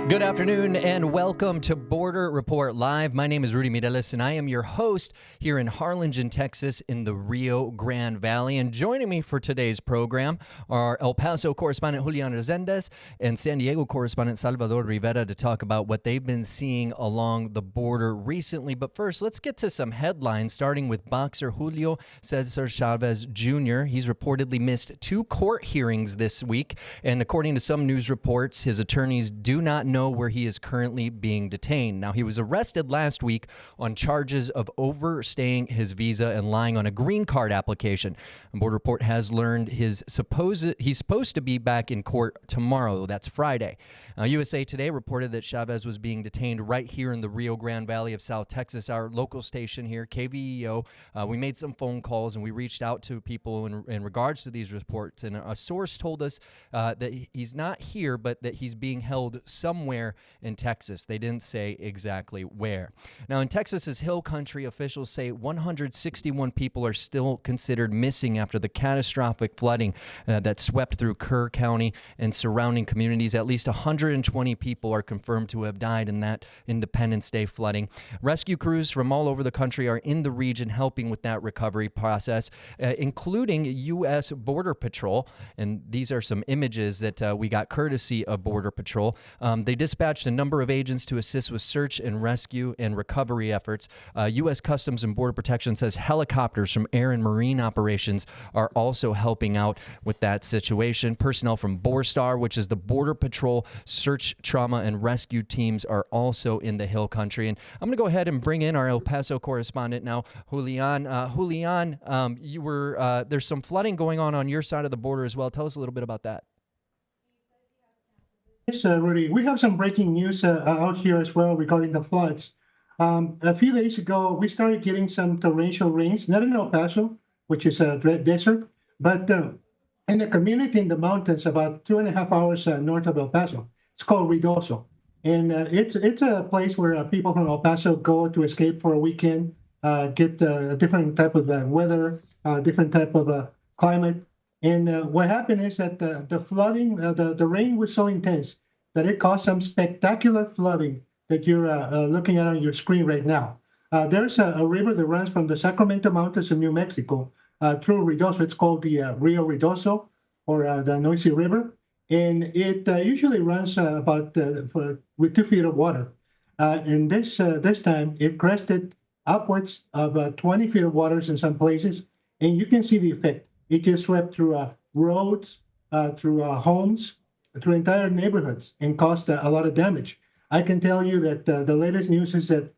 Good afternoon and welcome to Border Report Live. My name is Rudy Mireles and I am your host here in Harlingen, Texas in the Rio Grande Valley. And joining me for today's program are El Paso correspondent Julian Rezendes and San Diego correspondent Salvador Rivera to talk about what they've been seeing along the border recently. But first, let's get to some headlines, starting with boxer Julio Cesar Chavez Jr. He's reportedly missed 2 court hearings this week. And according to some news reports, his attorneys do not know where he is currently being detained. Now, he was arrested last week on charges of overstaying his visa and lying on a green card application. And Border Report has learned he's supposed to be back in court tomorrow. That's Friday. USA Today reported that Chavez was being detained right here in the Rio Grande Valley of South Texas, our local station here, KVEO. We made some phone calls and we reached out to people in regards to these reports. And a source told us that he's not here, but that he's being held somewhere in Texas. They didn't say exactly where. Now, in Texas's Hill Country, officials say 161 people are still considered missing after the catastrophic flooding that swept through Kerr County and surrounding communities. At least 120 people are confirmed to have died in that Independence Day flooding. Rescue crews from all over the country are in the region helping with that recovery process, including U.S. Border Patrol. And these are some images that we got courtesy of Border Patrol. They dispatched a number of agents to assist with search and rescue and recovery efforts. U.S. Customs and Border Protection says helicopters from air and marine operations are also helping out with that situation. Personnel from BORSTAR, which is the Border Patrol search, trauma, and rescue teams, are also in the Hill Country. And I'm going to go ahead and bring in our El Paso correspondent now, Julian. Julian, there's some flooding going on your side of the border as well. Tell us a little bit about that. Yes, Rudy. We have some breaking news out here as well regarding the floods. A few days ago, we started getting some torrential rains, not in El Paso, which is a desert, but in a community in the mountains about 2.5 hours north of El Paso. It's called Ruidoso. And it's a place where people from El Paso go to escape for a weekend, get a different type of weather, different type of climate. And what happened is that the flooding, the rain was so intense that it caused some spectacular flooding that you're looking at on your screen right now. There's a river that runs from the Sacramento Mountains of New Mexico through Ruidoso. It's called the Rio Ruidoso, or the Noisy River. And it usually runs with 2 feet of water. And this time, it crested upwards of 20 feet of waters in some places. And you can see the effect. It just swept through roads, through homes, through entire neighborhoods, and caused a lot of damage. I can tell you that the latest news is that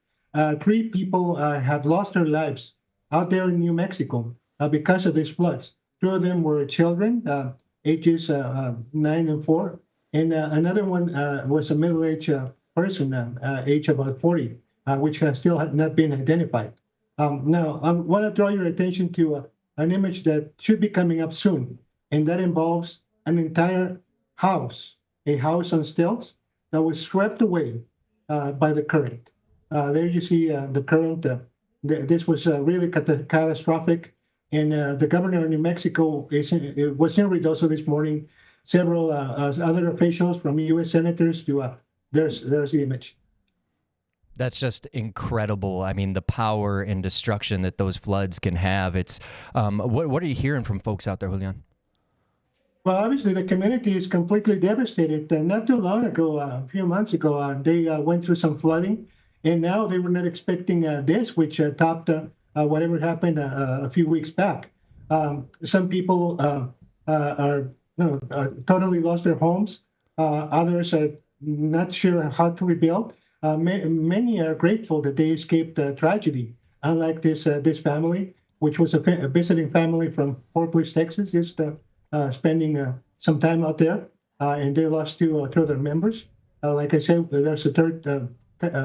3 people have lost their lives out there in New Mexico because of these floods. 2 of them were children, ages 9 and 4, and another one was a middle-aged person, age about 40, which has still not been identified. Now, I want to draw your attention to an image that should be coming up soon, and that involves an entire house, a house on stilts that was swept away by the current. There you see the current. This was really catastrophic, and the governor of New Mexico was in Ruidoso this morning. Several other officials from U.S. senators there's the image. That's just incredible. I mean, the power and destruction that those floods can have. It's what are you hearing from folks out there, Julian? Well, obviously, the community is completely devastated. Not too long ago, a few months ago, they went through some flooding, and now they were not expecting this, which topped whatever happened a few weeks back. Some people are totally lost their homes. Others are not sure how to rebuild. Many are grateful that they escaped tragedy, unlike this family, which was a visiting family from Fort Bliss, Texas, just spending some time out there, and they lost 2 of their members. Like I said, there's a 3rd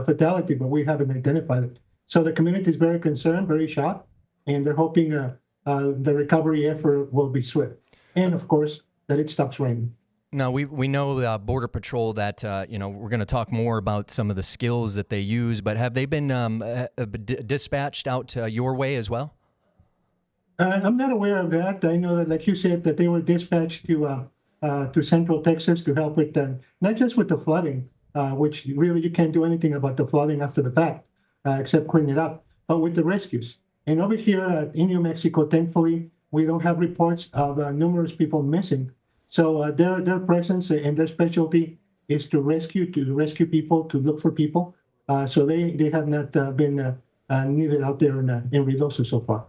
fatality, but we haven't identified it. So the community is very concerned, very shocked, and they're hoping the recovery effort will be swift. And, of course, that it stops raining. Now, we know Border Patrol that, we're going to talk more about some of the skills that they use, but have they been dispatched out your way as well? I'm not aware of that. I know that, like you said, that they were dispatched to Central Texas to help with not just with the flooding, which really you can't do anything about the flooding after the fact, except clean it up, but with the rescues. And over here in New Mexico, thankfully, we don't have reports of numerous people missing. So their presence and their specialty is to rescue people, to look for people. So they have not been needed out there in Ruidoso so far.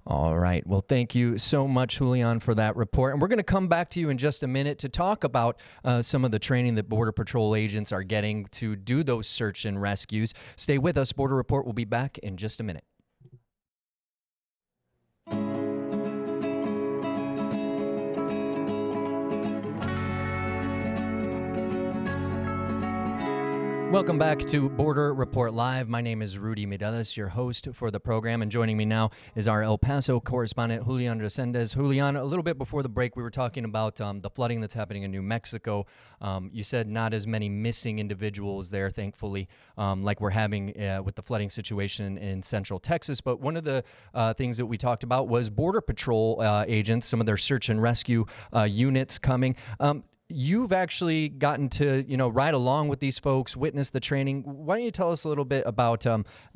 All right. Well, thank you so much, Julian, for that report. And we're going to come back to you in just a minute to talk about some of the training that Border Patrol agents are getting to do those search and rescues. Stay with us. Border Report will be back in just a minute. Welcome back to Border Report Live. My name is Rudy Mireles, your host for the program, and joining me now is our El Paso correspondent, Julian Resendez. Julian, a little bit before the break, we were talking about the flooding that's happening in New Mexico. You said not as many missing individuals there, thankfully, like we're having with the flooding situation in Central Texas. But one of the things that we talked about was Border Patrol agents, some of their search and rescue units coming. You've actually gotten to, ride along with these folks, witness the training. Why don't you tell us a little bit about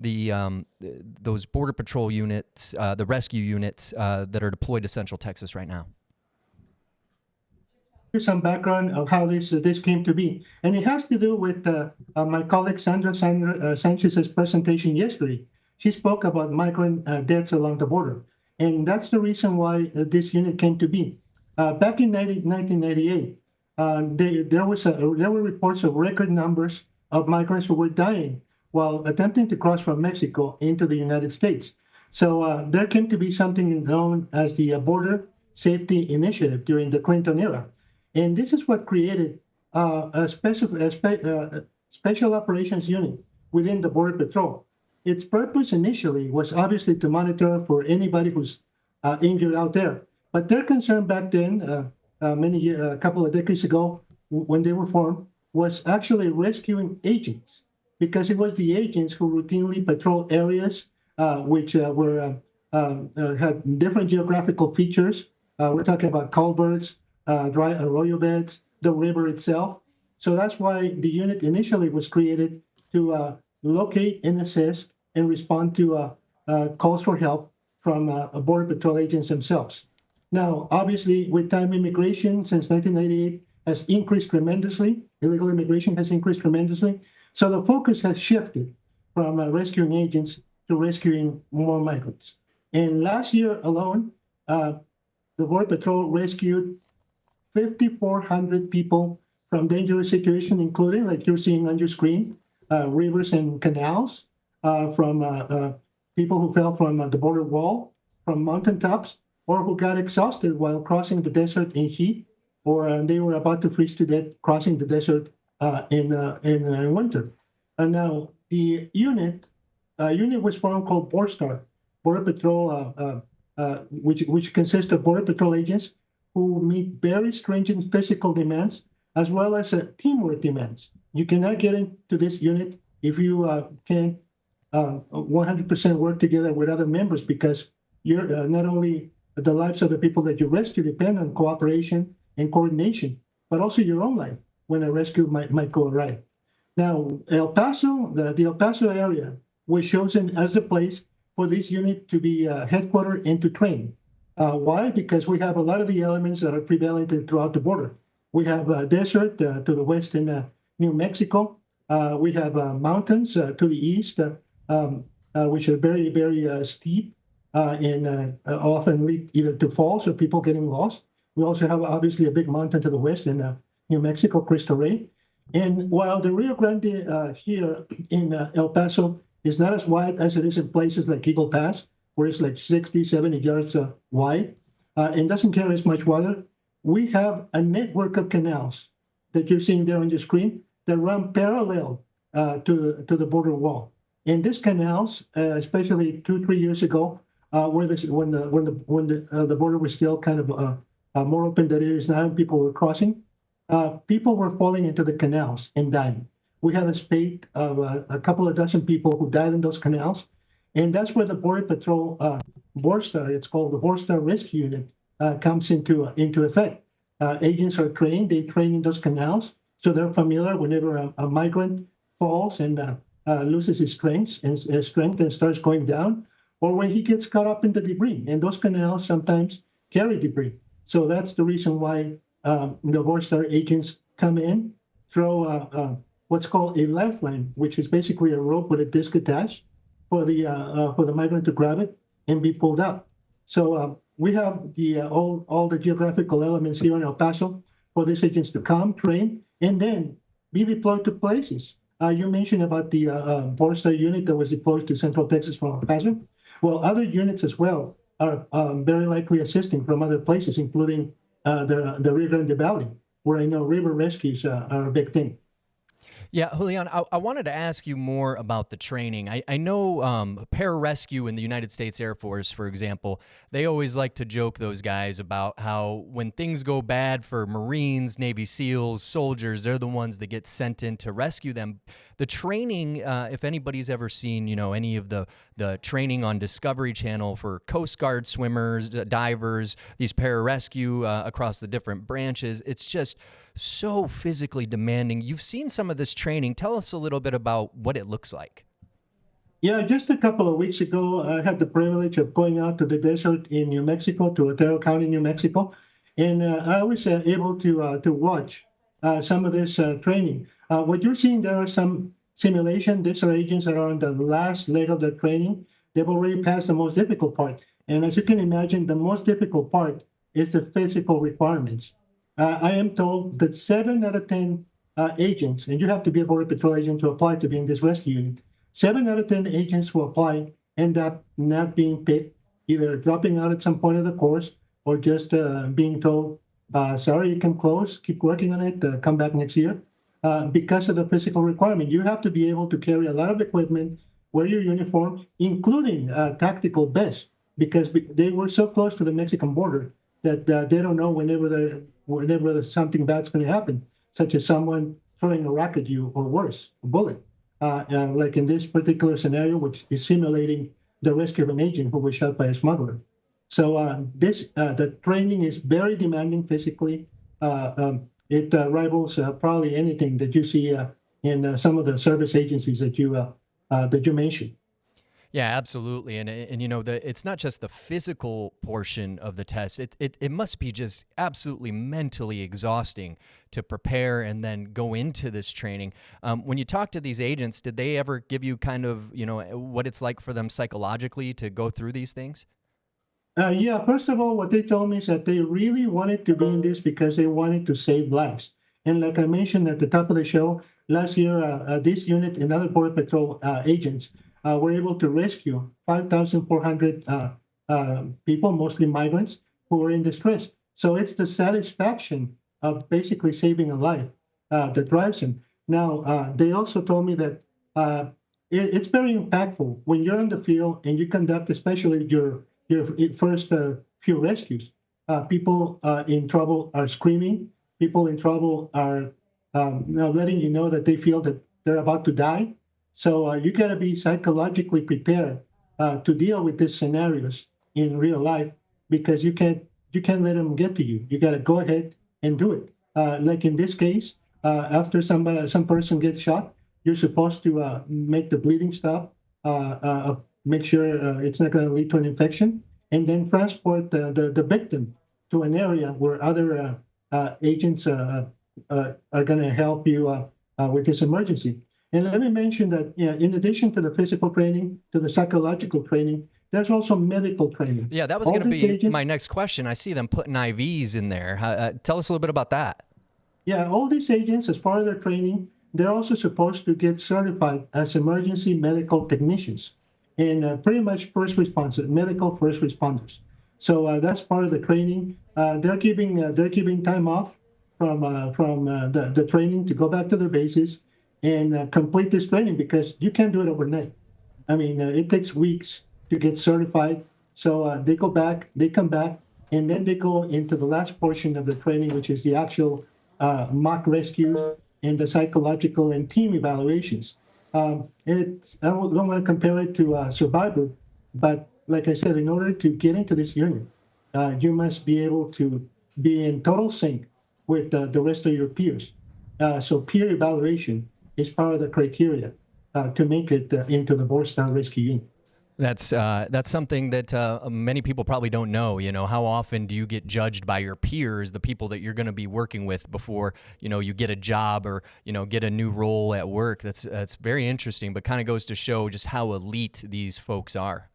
those Border Patrol units, the rescue units that are deployed to Central Texas right now? Here's some background of how this came to be, and it has to do with my colleague Sandra Sanchez's presentation yesterday. She spoke about migrant deaths along the border, and that's the reason why this unit came to be. Back in 1998. There were reports of record numbers of migrants who were dying while attempting to cross from Mexico into the United States. So there came to be something known as the Border Safety Initiative during the Clinton era. And this is what created a special operations unit within the Border Patrol. Its purpose initially was obviously to monitor for anybody who's injured out there. But their concern back then, a couple of decades ago, when they were formed, was actually rescuing agents, because it was the agents who routinely patrol areas which had different geographical features. We're talking about culverts, dry arroyo beds, the river itself. So that's why the unit initially was created to locate and assist and respond to calls for help from Border Patrol agents themselves. Now, obviously, with time, immigration since 1998 has increased tremendously. Illegal immigration has increased tremendously. So the focus has shifted from rescuing agents to rescuing more migrants. And last year alone, the Border Patrol rescued 5,400 people from dangerous situations, including, like you're seeing on your screen, rivers and canals, from people who fell from the border wall, from mountaintops, or who got exhausted while crossing the desert in heat, or they were about to freeze to death crossing the desert in winter. And now the unit was formed called BORSTAR, Border Patrol, which consists of Border Patrol agents who meet very stringent physical demands as well as teamwork demands. You cannot get into this unit if you can't 100% work together with other members, because you're not only the lives of the people that you rescue depend on cooperation and coordination, but also your own life when a rescue might go awry. Now, El Paso, the El Paso area was chosen as a place for this unit to be headquartered and to train. Why? Because we have a lot of the elements that are prevalent throughout the border. We have a desert to the west in New Mexico. We have mountains to the east, which are very, very steep. And often lead either to falls or people getting lost. We also have obviously a big mountain to the west in New Mexico, Cristo Rey. And while the Rio Grande here in El Paso is not as wide as it is in places like Eagle Pass, where it's like 60, 70 yards wide, and doesn't carry as much water, we have a network of canals that you're seeing there on your screen that run parallel to the border wall. And these canals, especially 2-3 years ago, when the border was still kind of more open than it is now, and people were crossing, people were falling into the canals and dying. We had a spate of a couple of dozen people who died in those canals, and that's where the Border Patrol BORSTAR, it's called the BORSTAR Rescue Unit, comes into effect. Agents are trained; they train in those canals So they're familiar whenever a migrant falls and loses his strength and starts going down, or when he gets caught up in the debris. And those canals sometimes carry debris. So that's the reason why the BORSTAR agents come in, throw what's called a lifeline, which is basically a rope with a disc attached for the migrant to grab it and be pulled up. So we have all the geographical elements here in El Paso for these agents to come, train, and then be deployed to places. You mentioned about the BORSTAR unit that was deployed to Central Texas from El Paso. Well, other units as well are very likely assisting from other places, including the Rio Grande Valley, where I know river rescues are a big thing. Yeah, Julian, I wanted to ask you more about the training. I know pararescue in the United States Air Force, for example, they always like to joke, those guys, about how when things go bad for Marines, Navy SEALs, soldiers, they're the ones that get sent in to rescue them. The training, if anybody's ever seen, any of the training on Discovery Channel for Coast Guard swimmers, divers, these pararescue across the different branches, it's just so physically demanding. You've seen some of this training. Tell us a little bit about what it looks like. Yeah, just a couple of weeks ago, I had the privilege of going out to the desert in New Mexico, to Otero County, New Mexico, and I was able to watch some of this training. What you're seeing there are some simulation. These are agents that are on the last leg of their training. They've already passed the most difficult part, and as you can imagine, the most difficult part is the physical requirements. I am told that 7 out of 10 agents, and you have to be a Border Patrol agent to apply to be in this rescue unit. 7 out of 10 agents who apply end up not being picked, either dropping out at some point of the course or just being told, sorry, you can close, keep working on it, come back next year. Because of the physical requirement, you have to be able to carry a lot of equipment, wear your uniform, including tactical vests, because they were so close to the Mexican border that they don't know whenever something bad's going to happen, such as someone throwing a rock at you or worse, a bullet. Like in this particular scenario, which is simulating the rescue of an agent who was shot by a smuggler. So the training is very demanding physically. It rivals probably anything that you see in some of the service agencies that you mentioned. Yeah, absolutely. And it's not just the physical portion of the test. It must be just absolutely mentally exhausting to prepare and then go into this training. When you talk to these agents, did they ever give you kind of, what it's like for them psychologically to go through these things? Yeah, first of all, what they told me is that they really wanted to be in this because they wanted to save lives. And like I mentioned at the top of the show, last year, this unit and other Border Patrol agents were able to rescue 5,400 people, mostly migrants, who were in distress. So it's the satisfaction of basically saving a life that drives them. Now, they also told me that it's very impactful when you're in the field and you conduct, especially your first few rescues. People in trouble are screaming. People in trouble are letting you know that they feel that they're about to die. So you got to be psychologically prepared to deal with these scenarios in real life because you can't let them get to you. You got to go ahead and do it. Like in this case, after some person gets shot, you're supposed to make the bleeding stop, make sure it's not going to lead to an infection, and then transport the victim to an area where other agents are going to help you with this emergency. And let me mention that in addition to the physical training, to the psychological training, there's also medical training. Yeah, that was going to be my next question. I see them putting IVs in there. Tell us a little bit about that. Yeah, all these agents, as part of their training, they're also supposed to get certified as emergency medical technicians and pretty much first responders, medical first responders. So that's part of the training. They're giving time off from the training to go back to their bases and complete this training because you can't do it overnight. I mean, it takes weeks to get certified. So they go back, they come back, and then they go into the last portion of the training, which is the actual mock rescue and the psychological and team evaluations. I don't want to compare it to Survivor, but like I said, in order to get into this unit, you must be able to be in total sync with the rest of your peers. So peer evaluation is part of the criteria to make it into the BORSTAR rescue unit. That's something that many people probably don't know. You know, how often do you get judged by your peers, the people that you're going to be working with before, you know, you get a job or, you know, get a new role at work? That's very interesting, but kind of goes to show just how elite these folks are.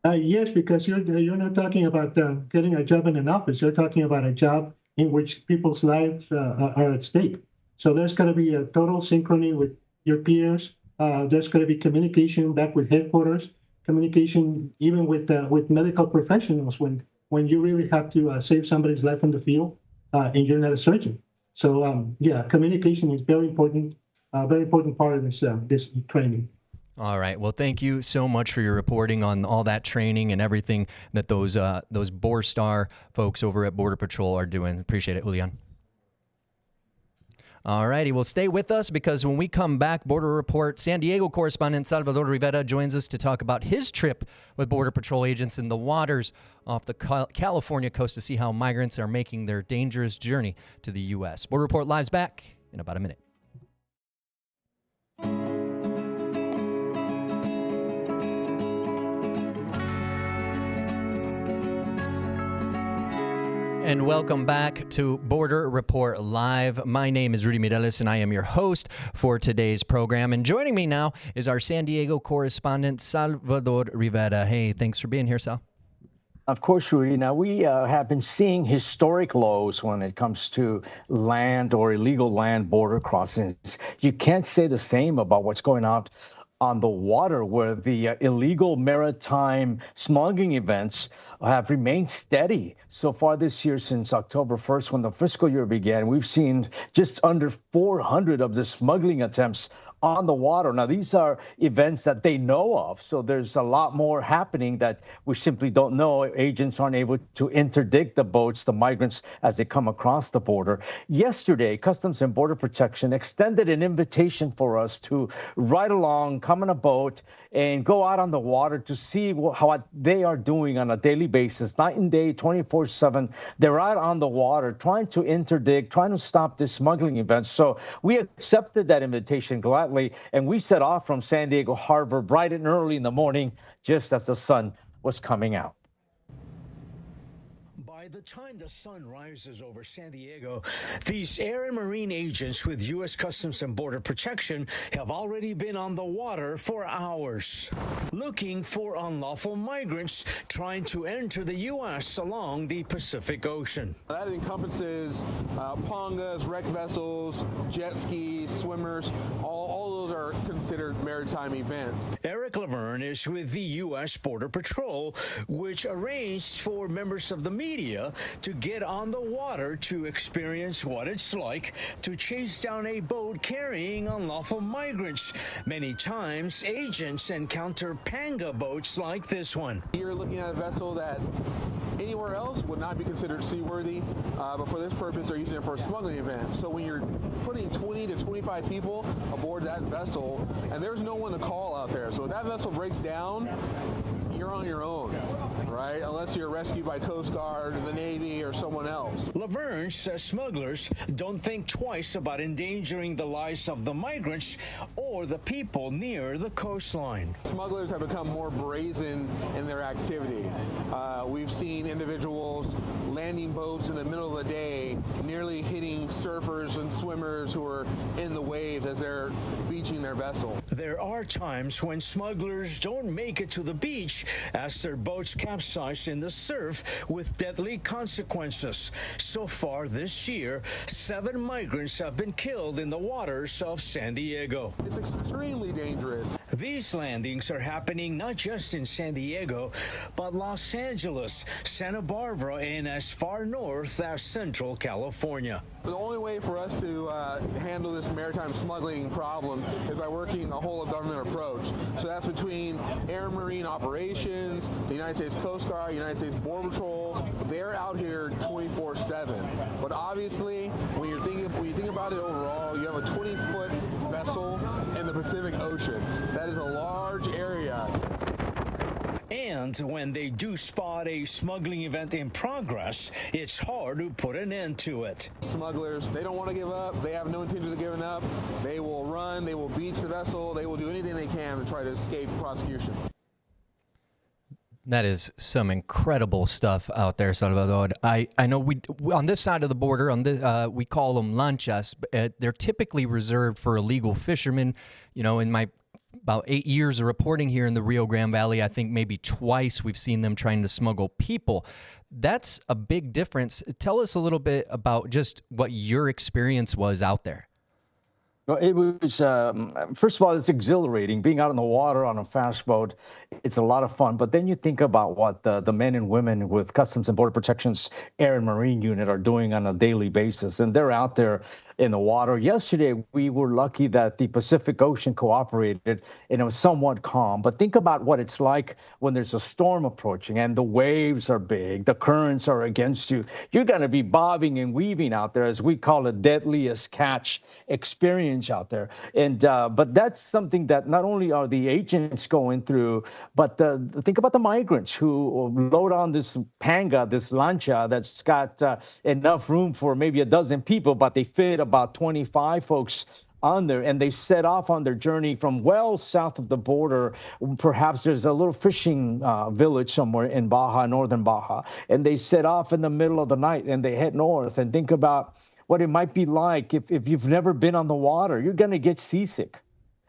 Yes, because you're not talking about getting a job in an office. You're talking about a job in which people's lives are at stake. So there's going to be a total synchrony with your peers. There's going to be communication back with headquarters, communication even with medical professionals when you really have to save somebody's life on the field and you're not a surgeon. So yeah, communication is very important part of this training. All right. Well, thank you so much for your reporting on all that training and everything that those BORSTAR folks over at Border Patrol are doing. Appreciate it, Julian. All righty. Well, stay with us because when we come back, Border Report San Diego correspondent Salvador Rivera joins us to talk about his trip with Border Patrol agents in the waters off the California coast to see how migrants are making their dangerous journey to the U.S. Border Report Live's back in about a minute. And welcome back to Border Report Live. My name is Rudy Mireles, and I am your host for today's program. And joining me now is our San Diego correspondent, Salvador Rivera. Hey, thanks for being here, Sal. Of course, Rudy. Now, we have been seeing historic lows when it comes to land or illegal land border crossings. You can't say the same about what's going on the water, where the illegal maritime smuggling events have remained steady so far this year. Since October 1st, when the fiscal year began, we've seen just under 400 of the smuggling attempts on the water. Now, these are events that they know of, so there's a lot more happening that we simply don't know. Agents aren't able to interdict the boats, the migrants, as they come across the border. Yesterday, Customs and Border Protection extended an invitation for us to ride along, come on a boat, and go out on the water to see how they are doing on a daily basis, night and day, 24/7. They're out on the water trying to interdict, trying to stop this smuggling event. So we accepted that invitation gladly, and we set off from San Diego Harbor bright and early in the morning, just as the sun was coming out. By the time the sun rises over San Diego, these air and marine agents with U.S. Customs and Border Protection have already been on the water for hours, looking for unlawful migrants trying to enter the U.S. along the Pacific Ocean. That encompasses pangas, wrecked vessels, jet skis, swimmers, all those are considered maritime events. Eric LaVergne is with the U.S. Border Patrol, which arranged for members of the media to get on the water to experience what it's like to chase down a boat carrying unlawful migrants. Many times, agents encounter panga boats like this one. You're looking at a vessel that anywhere else would not be considered seaworthy, but for this purpose, they're using it for a smuggling event. So when you're putting 20 to 25 people aboard that vessel, and there's no one to call out there, so if that vessel breaks down, you're on your own, right? Unless you're rescued by Coast Guard, the Navy, or someone else. LaVergne says smugglers don't think twice about endangering the lives of the migrants or the people near the coastline. Smugglers have become more brazen in their activity. We've seen individuals landing boats in the middle of the day, nearly hitting surfers and swimmers who are in the waves as they're beaching their vessel. There are times when smugglers don't make it to the beach as their boats capsize in the surf with deadly consequences. So far this year, 7 migrants have been killed in the waters of San Diego. It's extremely dangerous. These landings are happening not just in San Diego, but Los Angeles, Santa Barbara, and as far north as Central California. The only way for us to handle this maritime smuggling problem is by working a whole of government approach. So that's between air and marine operations, the United States Coast Guard, United States Border Patrol. They're out here 24/7. But obviously, when you think about it overall, you have a 20-foot vessel in the Pacific Ocean. That is a large area. And when they do spot a smuggling event in progress, it's hard to put an end to it. Smugglers, they don't want to give up. They have no intention of giving up. They will run. They will beach the vessel. They will do anything they can to try to escape prosecution. That is some incredible stuff out there, Salvador. I know we on this side of the border, we call them lanchas. They're typically reserved for illegal fishermen. You know, in my about 8 years of reporting here in the Rio Grande Valley, I think maybe twice we've seen them trying to smuggle people. That's a big difference. Tell us a little bit about just what your experience was out there. Well, it was, first of all, it's exhilarating. Being out on the water on a fast boat, it's a lot of fun. But then you think about what the men and women with Customs and Border Protection's Air and Marine Unit are doing on a daily basis. And they're out there in the water. Yesterday, we were lucky that the Pacific Ocean cooperated and it was somewhat calm. But think about what it's like when there's a storm approaching and the waves are big, the currents are against you. You're going to be bobbing and weaving out there, as we call it, deadliest catch experience out there. And but that's something that not only are the agents going through, but think about the migrants who load on this panga, this lancha that's got enough room for maybe a dozen people, but they fit about 25 folks on there, and they set off on their journey from well south of the border. Perhaps there's a little fishing village somewhere in Baja, northern Baja, and they set off in the middle of the night and they head north. And think about what it might be like if you've never been on the water. You're going to get seasick.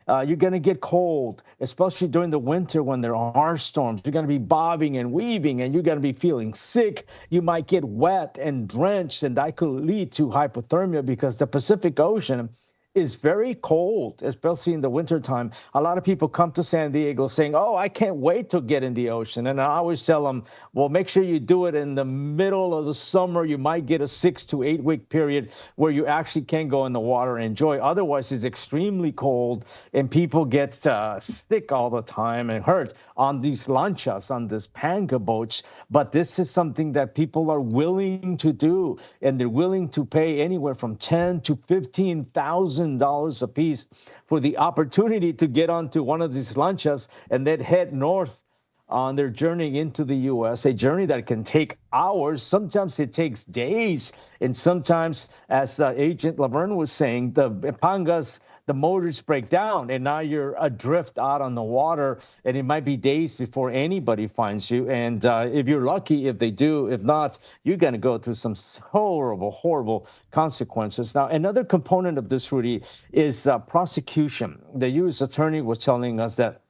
You're going to get cold, especially during the winter when there are storms. You're going to be bobbing and weaving, and you're going to be feeling sick. You might get wet and drenched, and that could lead to hypothermia because the Pacific Ocean is very cold, especially in the wintertime. A lot of people come to San Diego saying, oh, I can't wait to get in the ocean. And I always tell them, well, make sure you do it in the middle of the summer. You might get a 6 to 8 week period where you actually can go in the water and enjoy. Otherwise, it's extremely cold and people get sick all the time and hurt on these lanchas, on these panga boats. But this is something that people are willing to do, and they're willing to pay anywhere from $10,000 to $15,000 a piece for the opportunity to get onto one of these lanchas and then head north on their journey into the U.S., a journey that can take hours. Sometimes it takes days. And sometimes, as Agent LaVergne was saying, the pangas, the motors break down, and now you're adrift out on the water, and it might be days before anybody finds you. And if you're lucky, if they do, if not, you're going to go through some horrible, horrible consequences. Now, another component of this, Rudy, is prosecution. The U.S. attorney was telling us that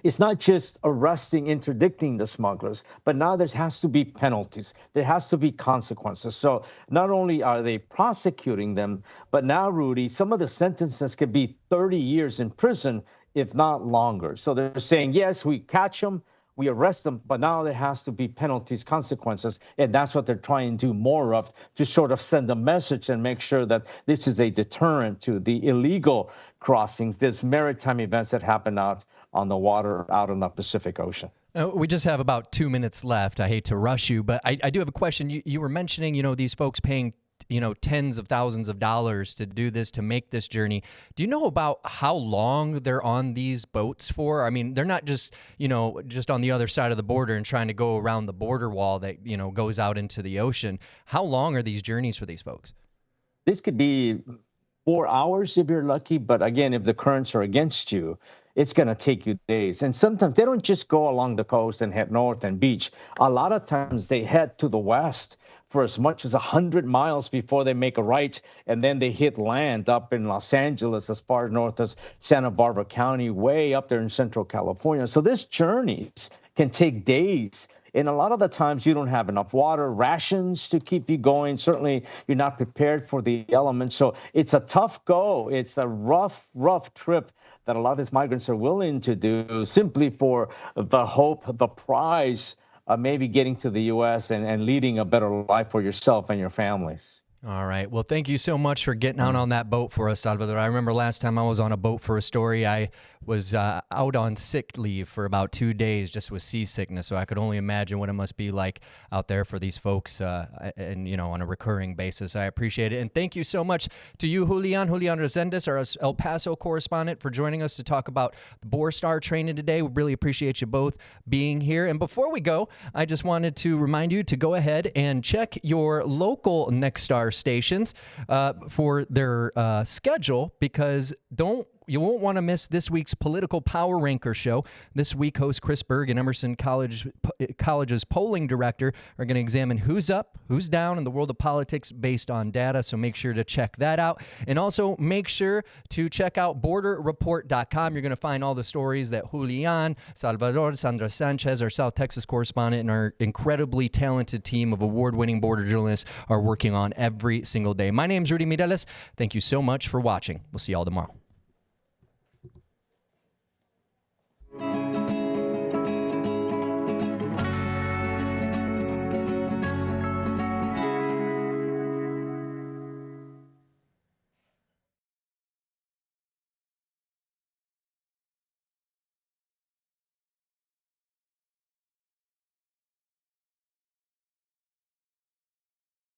it's not just arresting, interdicting the smugglers, but now there has to be penalties. There has to be consequences. So not only are they prosecuting them, but now, Rudy, some of the sentences could be 30 years in prison, if not longer. So they're saying, yes, we catch them, we arrest them, but now there has to be penalties, consequences, and that's what they're trying to do more of, to sort of send a message and make sure that this is a deterrent to the illegal crossings, these maritime events that happen out on the water, out in the Pacific Ocean. We just have about 2 minutes left. I hate to rush you, but I do have a question. You were mentioning, these folks paying, tens of thousands of dollars to do this, to make this journey. Do you know about how long they're on these boats for? I mean, they're not just, just on the other side of the border and trying to go around the border wall that, goes out into the ocean. How long are these journeys for these folks? This could be 4 hours if you're lucky. But again, if the currents are against you, it's going to take you days. And sometimes they don't just go along the coast and head north and beach. A lot of times they head to the west for as much as 100 miles before they make a right. And then they hit land up in Los Angeles, as far north as Santa Barbara County, way up there in Central California. So this journeys can take days. And a lot of the times you don't have enough water, rations to keep you going. Certainly you're not prepared for the elements. So it's a tough go. It's a rough, rough trip that a lot of these migrants are willing to do simply for the hope, the prize of maybe getting to the U.S. and leading a better life for yourself and your families. All right. Well, thank you so much for getting out on that boat for us, Salvador. I remember last time I was on a boat for a story, I was out on sick leave for about 2 days just with seasickness. So I could only imagine what it must be like out there for these folks and, you know, on a recurring basis. I appreciate it. And thank you so much to you, Julian Resendes, our El Paso correspondent, for joining us to talk about the BORSTAR training today. We really appreciate you both being here. And before we go, I just wanted to remind you to go ahead and check your local Nexstar stations for their schedule, because you won't want to miss this week's Political Power Ranker show. This week, host Chris Berg and Emerson College's polling director are going to examine who's up, who's down in the world of politics based on data, so make sure to check that out. And also make sure to check out borderreport.com. You're going to find all the stories that Julian, Salvador, Sandra Sanchez, our South Texas correspondent, and our incredibly talented team of award-winning border journalists are working on every single day. My name's Rudy Mireles. Thank you so much for watching. We'll see you all tomorrow.